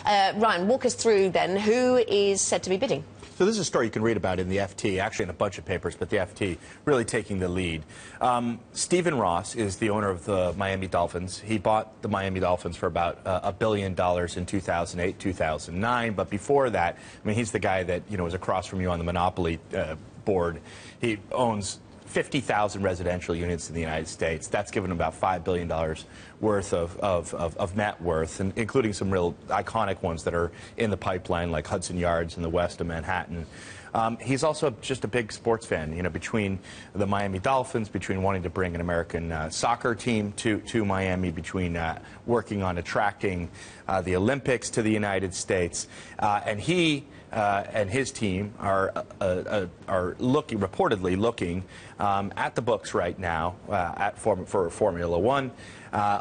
Ryan, walk us through then. Who is said to be bidding? So this is a story you can read about in the FT, actually in a bunch of papers, but the FT really taking the lead. Stephen Ross is the owner of the Miami Dolphins. He bought the Miami Dolphins for about $1 billion in 2008, 2009. But before that, I mean, he's the guy that, you know, was across from you on the Monopoly board. He owns 50,000 residential units in the United States. That's given him about $5 billion worth of net worth, and including some real iconic ones that are in the pipeline, like Hudson Yards in the west of Manhattan. He's also just a big sports fan, you know, between the Miami Dolphins, between wanting to bring an American soccer team to Miami, between working on attracting the Olympics to the United States. And he and his team are reportedly looking at the books right now for Formula One,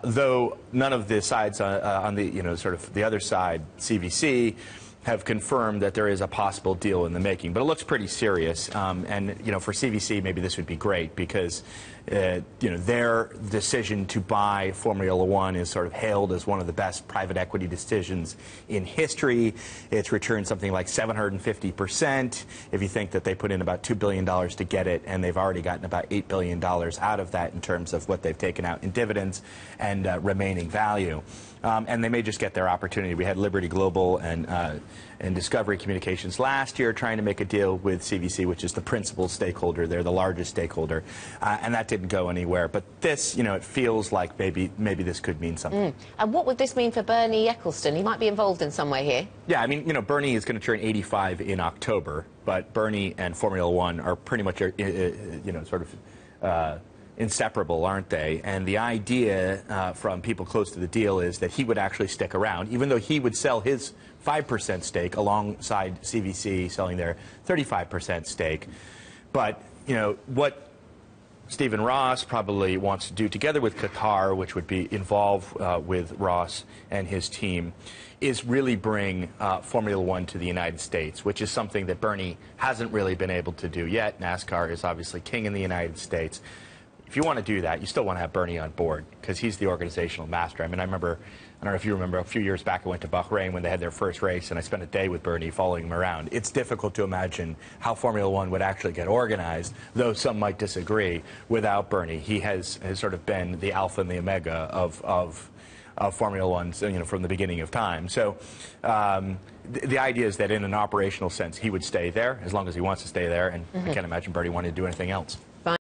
though none of the sides on the, you know, sort of the other side, CVC, have confirmed that there is a possible deal in the making. But it looks pretty serious, and, you know, for CVC maybe this would be great because you know, their decision to buy Formula One is sort of hailed as one of the best private equity decisions in history. It's returned something like 750% if you think that they put in about $2 billion to get it, and they've already gotten about $8 billion out of that in terms of what they've taken out in dividends and remaining value. And they may just get their opportunity. We had Liberty Global and Discovery Communications last year trying to make a deal with CVC, which is the principal stakeholder. They're the largest stakeholder, and that didn't go anywhere. But this, you know, it feels like maybe this could mean something. And what would this mean for Bernie Ecclestone? He might be involved in some way here. Yeah, I mean, you know, Bernie is going to turn 85 in October, but Bernie and Formula One are pretty much, you know, sort of inseparable, aren't they? And the idea from people close to the deal is that he would actually stick around, even though he would sell his 5% stake alongside CVC selling their 35% stake. But, you know, what Stephen Ross probably wants to do together with Qatar, which would be involved with Ross and his team, is really bring Formula One to the United States, which is something that Bernie hasn't really been able to do yet. NASCAR is obviously king in the United States. If you want to do that, you still want to have Bernie on board because he's the organizational master. I mean, I don't know if you remember, a few years back I went to Bahrain when they had their first race, and I spent a day with Bernie following him around. It's difficult to imagine how Formula One would actually get organized, though some might disagree, without Bernie. He has sort of been the alpha and the omega of Formula One, you know, from the beginning of time. So the idea is that in an operational sense, he would stay there as long as he wants to stay there, and I can't imagine Bernie wanting to do anything else.